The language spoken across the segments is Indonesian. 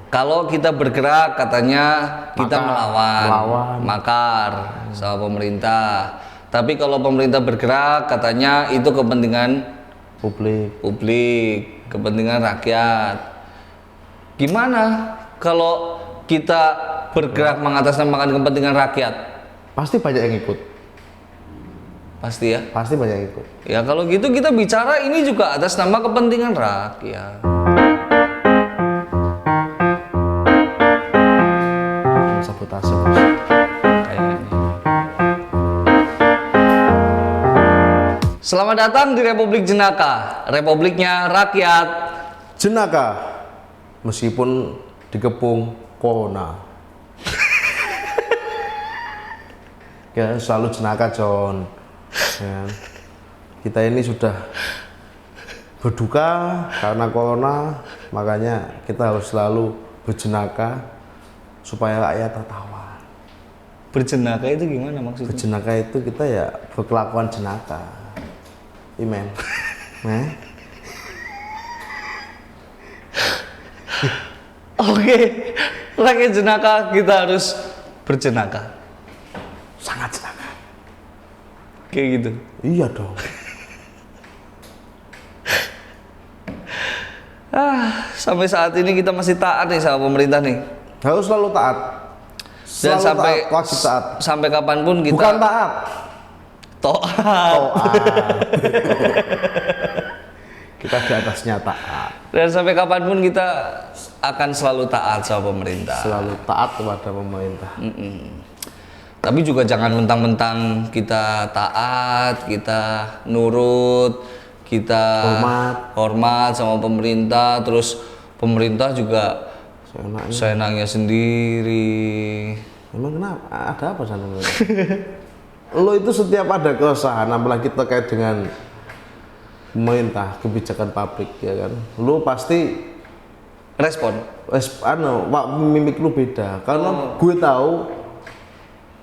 Kalau kita bergerak katanya kita melawan, makar sama pemerintah. Tapi kalau pemerintah bergerak katanya itu kepentingan publik, kepentingan rakyat. Gimana kalau kita bergerak mengatasnamakan kepentingan rakyat? Pasti banyak yang ikut. Pasti ya? Pasti banyak yang ikut. Ya kalau gitu kita bicara ini juga atas nama kepentingan rakyat. Sabotase bos. Selamat datang di Republik Jenaka, Republiknya rakyat jenaka, meskipun dikepung corona. Ya selalu jenaka John. Ya. Kita ini sudah berduka karena corona, makanya kita harus selalu berjenaka supaya rakyat tertawa. Berjenaka itu gimana maksudnya? Berjenaka itu kita ya berkelakuan jenaka. Imen. Oke, rakyat jenaka kita harus berjenaka. Sangat jenaka. Kayak gitu. Iya dong. Sampai saat ini kita masih taat nih sama pemerintah nih. Harus selalu taat. Dan Selalu sampai taat, wajib taat. Sampai kapanpun kita Bukan taat. taat. Kita di atasnya taat. Dan sampai kapanpun kita akan selalu taat sama pemerintah. Selalu taat kepada pemerintah. Tapi juga jangan mentang-mentang kita taat, kita nurut, kita hormat sama pemerintah, terus pemerintah juga seenaknya sendiri. Emang kenapa? Ada apa sana? Lo itu setiap ada keresahan, apalagi terkait dengan pemerintah, kebijakan publik, ya kan? Lo pasti Respon. mimik lo beda. Karena gue tahu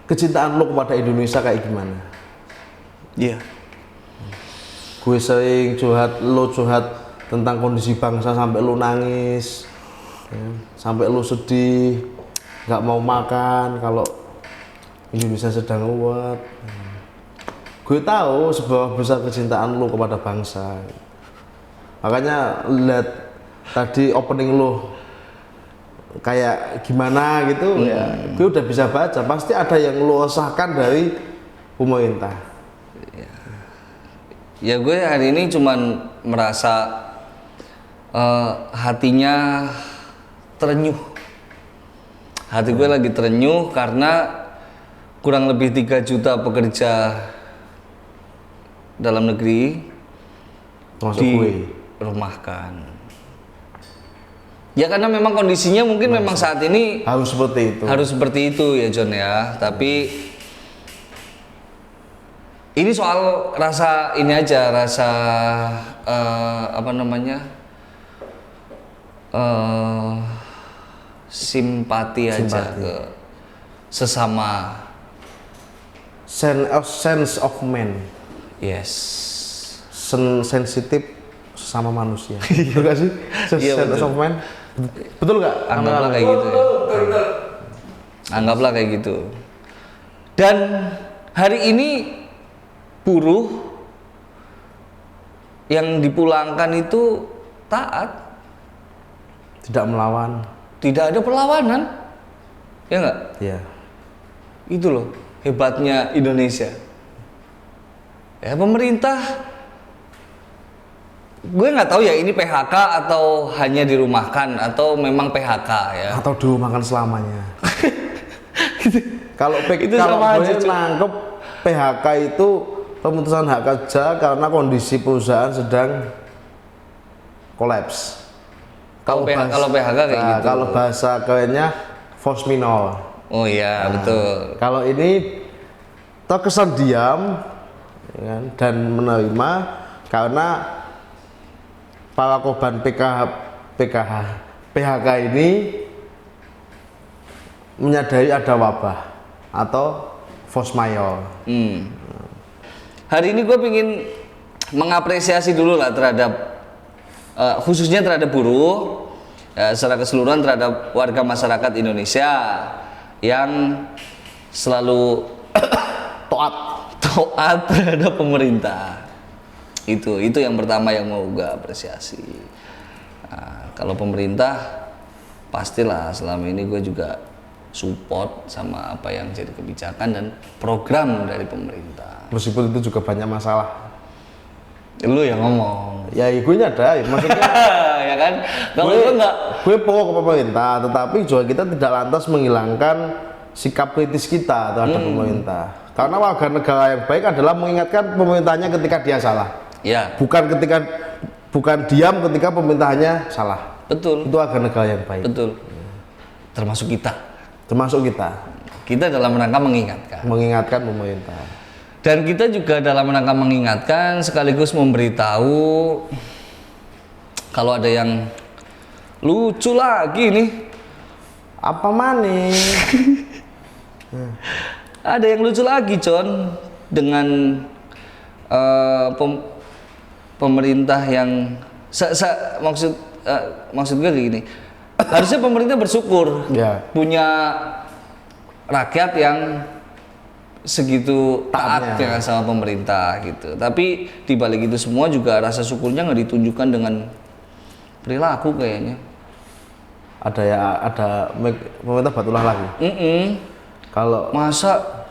kecintaan lo kepada Indonesia kayak gimana. Iya. Gue sering curhat tentang kondisi bangsa sampai lo nangis, ya, sampai lo sedih, nggak mau makan kalau Indonesia sedang ruwet. Gue tahu seberapa besar kecintaan lo kepada bangsa. Makanya lihat tadi opening lo kayak gimana gitu, ya gue udah bisa baca. Pasti ada yang lo resahkan dari pemerintah. Ya gue hari ini cuman merasa hatinya terenyuh. Hati gue lagi terenyuh karena kurang lebih 3 juta pekerja dalam negeri dirumahkan. Ya karena memang kondisinya mungkin memang saat ini harus seperti itu. Harus seperti itu ya John ya. Tapi ini soal rasa ini aja, rasa simpati aja ke sesama. Sense of man. Yes. Sensitif sesama manusia. Betul gak sih? Sense of man. Betul nggak? Anggaplah kayak gitu ya. Anggaplah kayak gitu. Dan hari ini buruh yang dipulangkan itu taat, tidak melawan, tidak ada perlawanan, ya nggak? Iya. Itu loh hebatnya Indonesia. Ya pemerintah, gue nggak tahu ya ini PHK atau hanya dirumahkan atau memang PHK ya. Atau dirumahkan selamanya. Kalau itu kalau sama gue aja, nangkep PHK itu pemutusan hak kerja karena kondisi perusahaan sedang kolaps. Kalau PHK kayak gitu. Kalau bahasa kerennya force majeure. Oh iya, betul. Kalau ini terkesan diam, ya kan, dan menerima karena para korban PHK ini menyadari ada wabah atau force majeure. Hari ini gue ingin mengapresiasi dulu lah terhadap khususnya terhadap buruh secara keseluruhan terhadap warga masyarakat Indonesia yang selalu taat terhadap pemerintah. Itu yang pertama yang mau gue apresiasi. Nah, kalau pemerintah pastilah selama ini gue juga support sama apa yang jadi kebijakan dan program dari pemerintah. Meskipun itu juga banyak masalah. Lu yang ngomong. Ya gue nyadar, maksudnya ya kan? Kalau gue enggak, gue pro ke pemerintah, tetapi juga kita tidak lantas menghilangkan sikap kritis kita terhadap pemerintah. Karena warga negara yang baik adalah mengingatkan pemerintahnya ketika dia salah. ya Bukan diam ketika pemerintahnya salah. betul, Itu warga negara yang baik. betul. Termasuk kita. Termasuk kita Kita dalam rangka mengingatkan. mengingatkan pemerintah. Dan kita juga dalam rangka mengingatkan sekaligus memberitahu kalau ada yang lucu lagi nih. Apa maning? Ada yang lucu lagi, Con, dengan pemerintah yang maksud gue gini. Harusnya pemerintah bersyukur Ya. punya rakyat yang segitu taatnya sama pemerintah gitu. Tapi di balik itu semua juga rasa syukurnya nggak ditunjukkan dengan perilaku kayaknya. Ada pemerintah batulah lagi. Kalau Masa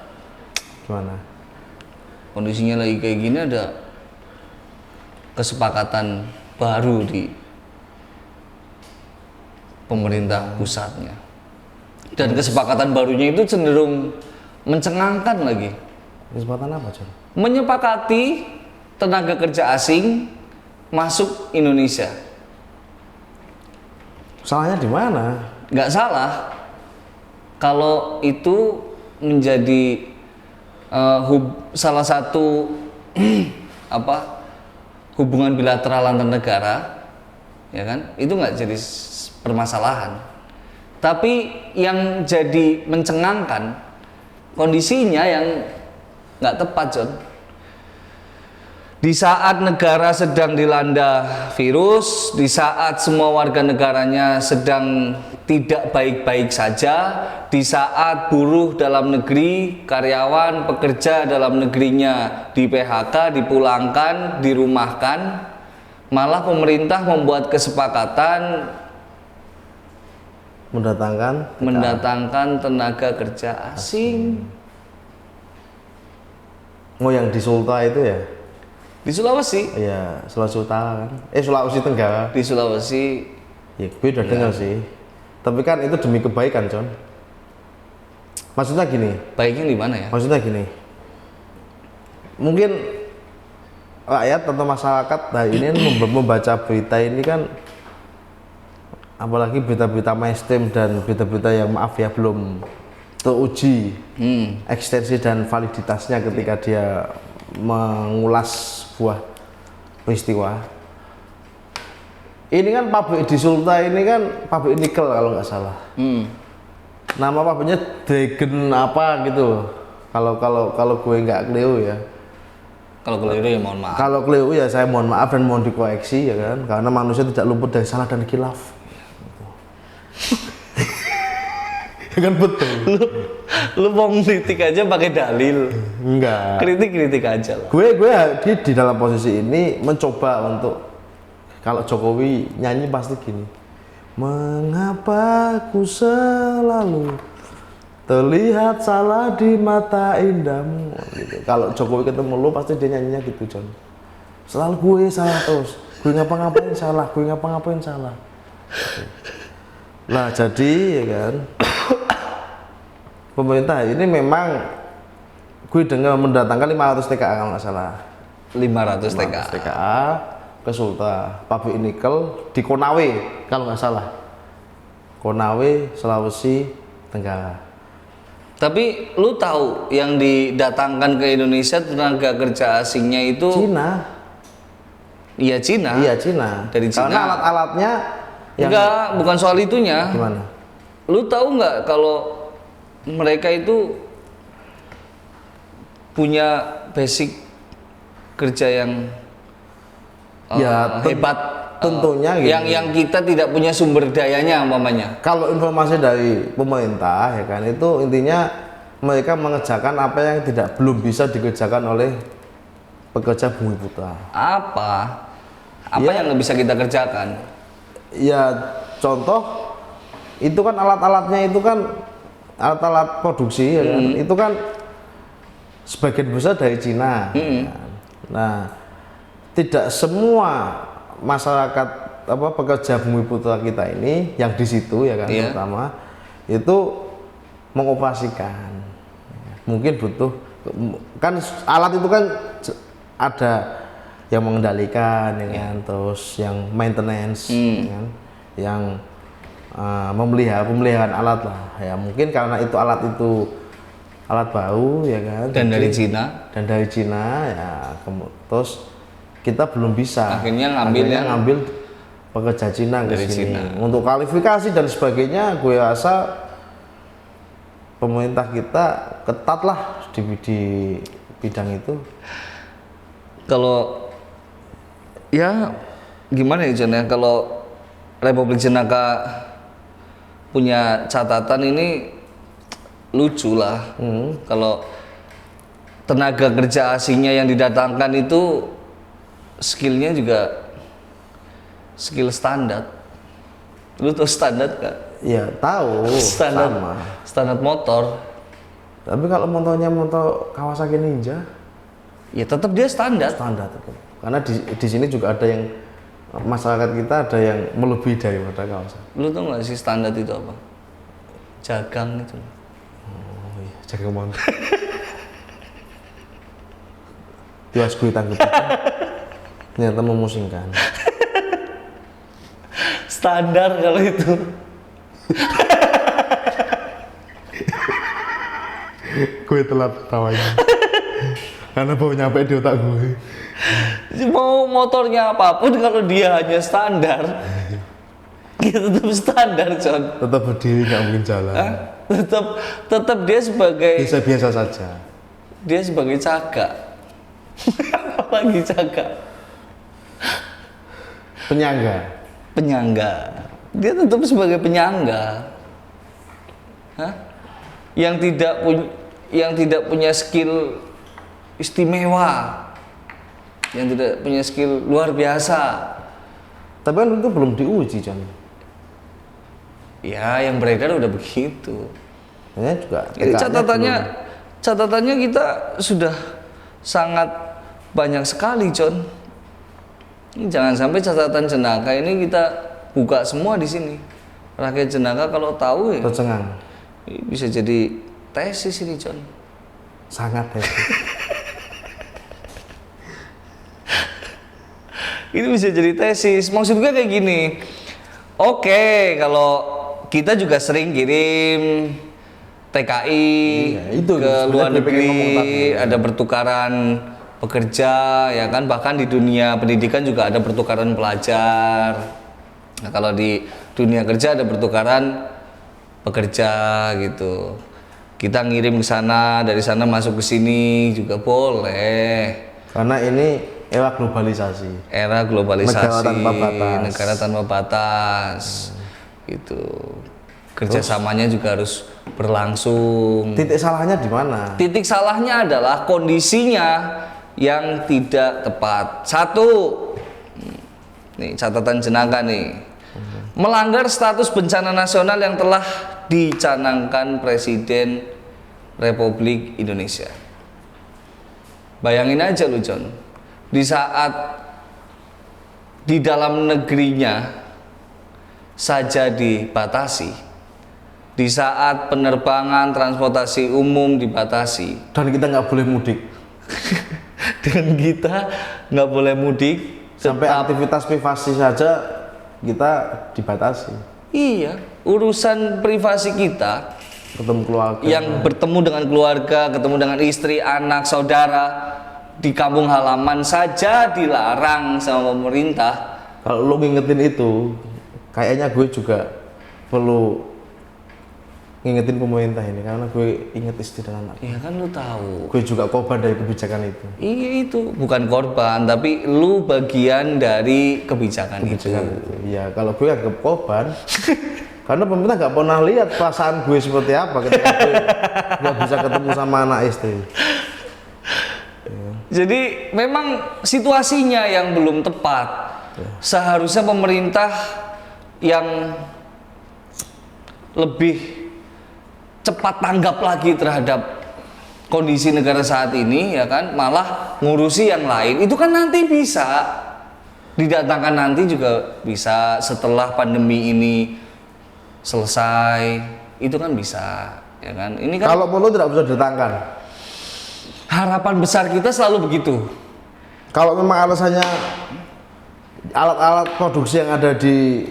gimana? kondisinya lagi kayak gini ada kesepakatan baru di pemerintah pusatnya. Dan kesepakatan barunya itu cenderung mencengangkan lagi. Kesempatan apa, John? Menyepakati tenaga kerja asing masuk Indonesia. Salahnya di mana? Nggak salah kalau itu menjadi salah satu hubungan bilateral antar negara, ya kan? Itu nggak jadi permasalahan. Tapi yang jadi mencengangkan kondisinya yang nggak tepat, John. Di saat negara sedang dilanda virus, di saat semua warga negaranya sedang tidak baik-baik saja, di saat buruh dalam negeri, karyawan, pekerja dalam negerinya di PHK, dipulangkan, dirumahkan, malah pemerintah membuat kesepakatan mendatangkan tenaga kerja asing. Oh, yang di Sulta itu ya? Di Sulawesi. Iya, Sulawesi Utara kan? Sulawesi Tenggara. Di Sulawesi. Ya, gue udah dengar sih. Tapi kan itu demi kebaikan, John. Maksudnya gini. Baiknya di mana ya? Maksudnya gini. Mungkin rakyat atau masyarakat hari ini membaca berita ini kan, apalagi berita-berita mainstream dan berita-berita yang maaf ya belum teruji ekstensi dan validitasnya ketika dia mengulas sebuah peristiwa. Ini kan pabrik di Sulta ini kan pabrik nikel kalau nggak salah. Nama pabriknya Dragon apa gitu. Kalau gue nggak keliru ya. Kalau keliru ya mohon maaf. Kalau keliru ya saya mohon maaf dan mohon dikoreksi ya kan. Karena manusia tidak luput dari salah dan khilaf. Kan betul. Lu mau kritik aja pakai dalil. Enggak. Kritik aja lah. Gue di dalam posisi ini mencoba untuk, kalau Jokowi nyanyi pasti gini. Mengapa ku selalu terlihat salah di mata indahmu gitu. Kalau Jokowi ketemu lu pasti dia nyanyinya gitu, John. Selalu gue salah terus. Gue ngapa-ngapain salah, gue ngapa-ngapain salah. Gitu. Nah, jadi ya kan. Pemerintah ini memang gue dengar mendatangkan 500 TKA kalau nggak salah. 500 TKA ke Sulta, pabrik nikel di Konawe kalau nggak salah. Konawe, Sulawesi Tenggara. Tapi lu tahu yang didatangkan ke Indonesia tenaga kerja asingnya itu Cina. Iya Cina. Iya Cina. Dari Cina. Karena alat-alatnya enggak, bukan soal itunya. Gimana? Lu tahu nggak kalau mereka itu punya basic kerja yang hebat tentunya gini. Yang kita tidak punya sumber dayanya umpamanya. Kalau informasi dari pemerintah ya kan itu intinya mereka mengerjakan apa yang belum bisa dikerjakan oleh pekerja Bumi Putra. Apa Ya. yang nggak bisa kita kerjakan? Ya contoh itu kan alat-alatnya itu kan alat-alat produksi ya kan itu kan sebagian besar dari Cina. Ya kan? Nah, tidak semua masyarakat pekerja Bumi Putra kita ini yang di situ ya kan terutama itu mengoperasikan. Mungkin butuh kan alat itu kan ada yang mengendalikan ya kan terus yang maintenance ya kan yang pemeliharaan alat lah ya mungkin karena itu alat baru ya kan Dan dari Cina ya terus kita belum bisa akhirnya ngambil pekerja Cina ke dari sini Cina. untuk kualifikasi dan sebagainya gue rasa pemerintah kita ketat lah di bidang itu. Kalau ya gimana ya John ya, kalau Republik Jenaka punya catatan ini lucu lah. Kalau tenaga kerja asingnya yang didatangkan itu skillnya juga skill standar. Lu tahu standar gak? Ya tahu sama. Standar motor. Tapi kalau motornya motor Kawasaki Ninja, Ya tetap dia standar. tetap. Karena di sini juga ada yang masyarakat kita ada yang melebihi daripada Kawasaki. Lu tau gak sih standar itu apa? Jagang itu. Oh iya, jaga motor. Tiwas gue tanggup. Ternyata memusingkan. Standar kalau itu. Gue telat tawanya. Karena baru nyampe di otak gue. Mau motornya apapun kalau dia hanya standar, ya tetap standar, John. Tetap berdiri nggak mungkin jalan. Tetap dia sebagai Biasa saja. dia sebagai cagak. Apalagi cagak? Penyangga. Dia tetap sebagai penyangga. Yang tidak punya skill istimewa, yang tidak punya skill luar biasa. Tapi kan itu belum diuji, John. Ya, yang beredar udah begitu. Ya juga. Jadi catatannya kita sudah sangat banyak sekali, John. Ini jangan sampai catatan Jenaka ini kita buka semua di sini. Rakyat Jenaka kalau tahu ya tercengang. Bisa jadi tesis ini, John. Sangat ya. Ini bisa jadi tesis. Maksud gue kayak gini. Oke, kalau kita juga sering kirim TKI itu ke luar negeri, ada ada pertukaran pekerja, ya kan? Bahkan di dunia pendidikan juga ada pertukaran pelajar. Nah, kalau di dunia kerja ada pertukaran pekerja gitu. Kita ngirim ke sana, dari sana masuk ke sini juga boleh. Karena ini era globalisasi. Negara tanpa batas. Gitu. Kerjasamanya juga harus berlangsung. Titik salahnya di mana? Titik salahnya adalah kondisinya yang tidak tepat. Satu, nih catatan Jenaka nih, melanggar status bencana nasional yang telah dicanangkan Presiden Republik Indonesia. Bayangin aja lu, John, di saat di dalam negerinya saja dibatasi, di saat penerbangan transportasi umum dibatasi, Dan kita nggak boleh mudik. dan kita nggak boleh mudik, Sampai aktivitas privasi saja kita dibatasi. Iya, urusan privasi kita Ketemu keluarga. yang bertemu dengan keluarga, ketemu dengan istri, anak, saudara di kampung halaman saja dilarang sama pemerintah. Kalau lo ngingetin itu, kayaknya gue juga perlu ngingetin pemerintah ini karena gue inget istri dan anak. Ya kan lu tahu. Gue juga korban dari kebijakan itu. Iya itu bukan korban tapi lu bagian dari kebijakan itu. Iya, kalau gue agak korban karena pemerintah nggak pernah lihat perasaan gue seperti apa ketika gue nggak bisa ketemu sama anak istri. Jadi memang situasinya yang belum tepat. Seharusnya pemerintah yang lebih cepat tanggap lagi terhadap kondisi negara saat ini, ya kan, malah ngurusi yang lain. Itu kan nanti bisa didatangkan, nanti juga bisa setelah pandemi ini selesai, itu kan bisa, ya kan. Ini kan kalau perlu tidak bisa didatangkan. Harapan besar kita selalu begitu. Kalau memang alasannya alat-alat produksi yang ada di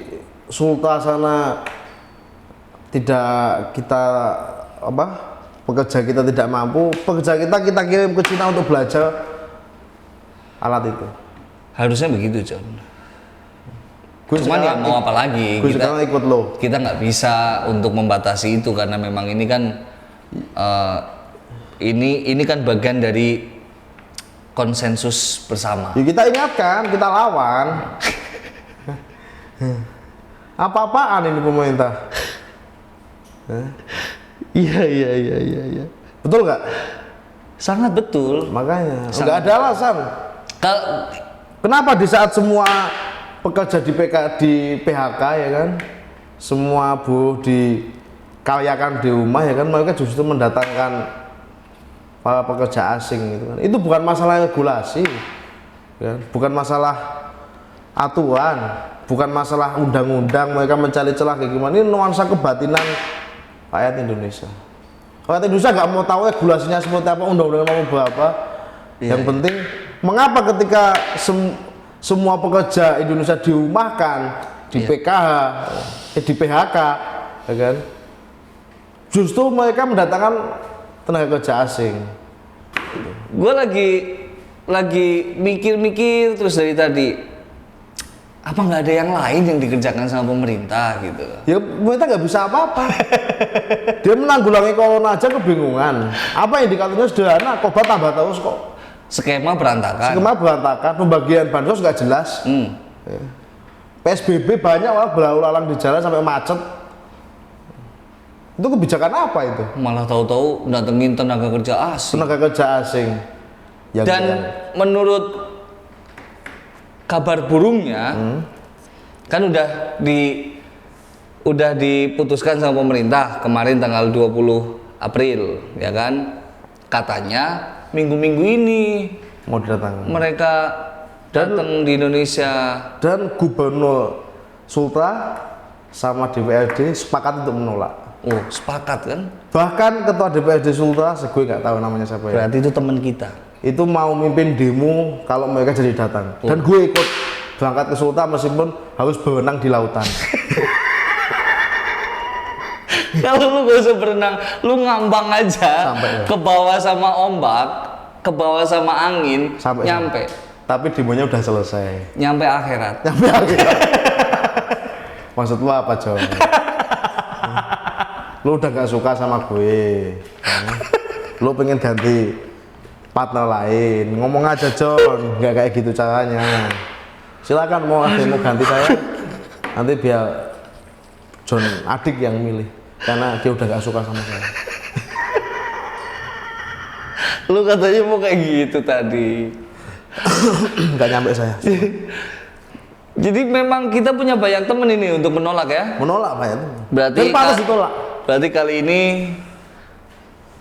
Sultra sana tidak kita pekerja kita tidak mampu, pekerja kita kirim ke Cina untuk belajar alat itu. Harusnya begitu, John. Cuman ya mau apa lagi? Kita ikut lo. Kita nggak bisa untuk membatasi itu karena memang ini kan ini kan bagian dari konsensus bersama. Ya kita ingatkan, kita lawan. Apa-apaan ini pemerintah? Iya. Betul nggak? Sangat betul. Makanya nggak ada alasan. Kalau kenapa di saat semua pekerja di PHK ya kan, semua buruh dikaryakan di rumah ya kan, mereka justru mendatangkan para pekerja asing gitu kan. Itu bukan masalah regulasi, ya, bukan masalah aturan, bukan masalah undang-undang. Mereka mencari celah kayak gimana. Ini nuansa kebatinan rakyat Indonesia. Rakyat Indonesia nggak mau tahu regulasinya seperti apa, undang-undangnya mau berapa. Yang penting, mengapa ketika semua pekerja Indonesia dirumahkan, di PKH, di PHK, ya kan? Justru mereka mendatangkan tenaga kerja asing. gue lagi mikir-mikir terus dari tadi, apa nggak ada yang lain yang dikerjakan sama pemerintah gitu? Ya pemerintah nggak bisa apa-apa. Dia menanggulangi corona aja kebingungan. Apa yang indikatornya sederhana, obat tambah terus kok. Skema berantakan. Pembagian bansos nggak jelas. Ya. PSBB banyak orang berlalu lalang di jalan sampai macet. Itu kebijakan apa itu? Malah tahu-tahu datengin tenaga kerja asing. Dan menurut kabar burungnya kan udah diputuskan sama pemerintah kemarin tanggal 20 April ya kan, katanya minggu-minggu ini mau didatangkan mereka datang di Indonesia, dan Gubernur Sultra sama DPRD sepakat untuk menolak. Oh sepakat kan? Bahkan ketua DPRD Sultra, gue nggak tahu namanya siapa ya, berarti itu teman kita, itu mau mimpin demo kalau mereka jadi datang. Dan gue ikut berangkat ke Sultra meskipun harus berenang di lautan. Kalau lu gak usah berenang, lu ngambang aja sampai, ya. Ke bawah sama ombak, ke bawah sama angin, sampai nyampe. Tapi demonya udah selesai. Nyampe akhirat. Maksud lu apa, John? Lu udah gak suka sama gue. Lu pengen ganti partner lain, ngomong aja, John. Nggak kayak gitu caranya. Silakan mau ganti saya, nanti biar John adik yang milih, karena dia udah gak suka sama saya. Lu katanya mau kayak gitu tadi. Nggak nyampe saya. Jadi memang kita punya banyak temen ini untuk menolak ya. Menolak Pak ya. Berarti dan pantas ditolak. Berarti kali ini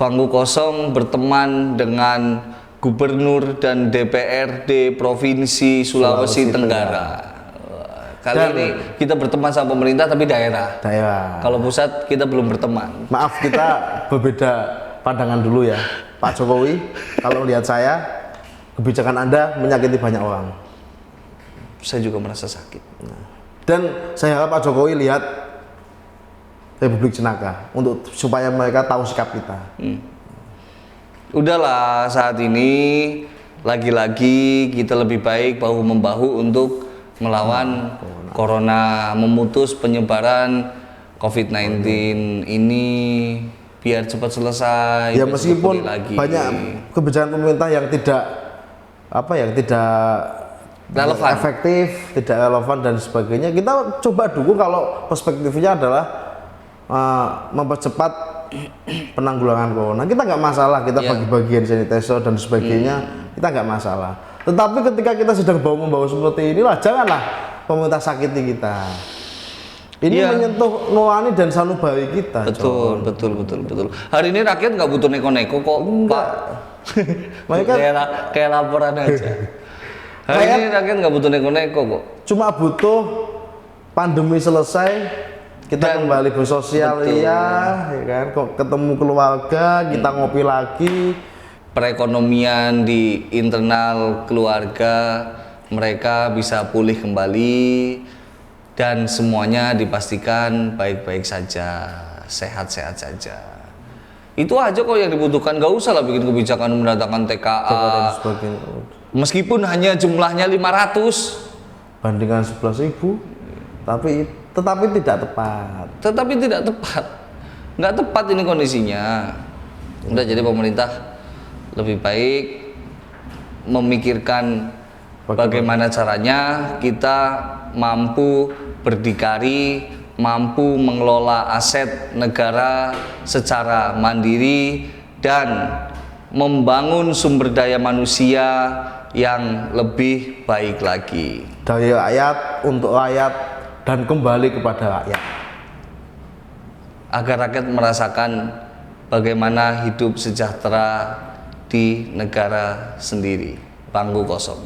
Bangku Kosong berteman dengan Gubernur dan DPRD Provinsi Sulawesi Tenggara. Kali ini kita berteman sama pemerintah tapi daerah. Kalau pusat kita belum berteman. Maaf, kita berbeda pandangan dulu ya. Pak Jokowi, kalau lihat saya, kebijakan Anda menyakiti banyak orang. Saya juga merasa sakit. Dan saya harap Pak Jokowi lihat Republik Cenaka supaya mereka tahu sikap kita. Udahlah, saat ini lagi-lagi kita lebih baik bahu membahu untuk melawan corona, memutus penyebaran COVID-19 ini biar cepat selesai. Ya biar cepat meskipun pulih lagi. banyak kebijakan pemerintah yang tidak Relevan. efektif, tidak relevan dan sebagainya, kita coba dukung kalau perspektifnya adalah mempercepat penanggulangan corona. Kita nggak masalah, kita bagi-bagi hand sanitizer dan sebagainya, kita nggak masalah. Tetapi ketika kita sedang membawa seperti inilah, janganlah pemerintah sakiti kita. Ini menyentuh nurani dan sanubari kita. Betul. Hari ini rakyat nggak butuh neko-neko kok, Pak. Mereka kayak laporan aja. Hari ini rakyat nggak butuh neko-neko kok. Cuma butuh pandemi selesai, kita kembali bersosial ya kan, kok ketemu keluarga, kita ngopi lagi. Perekonomian di internal keluarga mereka bisa pulih kembali dan semuanya dipastikan baik-baik saja, sehat-sehat saja. Itu aja kok yang dibutuhkan, gak usah lah bikin kebijakan mendatangkan TKA. Meskipun hanya jumlahnya 500 bandingkan 11.000, tetapi tidak tepat. Nggak tepat ini kondisinya. Udah, jadi pemerintah lebih baik memikirkan bagaimana caranya kita mampu berdikari, mampu mengelola aset negara secara mandiri dan membangun sumber daya manusia yang lebih baik lagi. Dari rakyat, untuk rakyat, dan kembali kepada rakyat. Agar rakyat merasakan bagaimana hidup sejahtera di negara sendiri. Bangku kosong.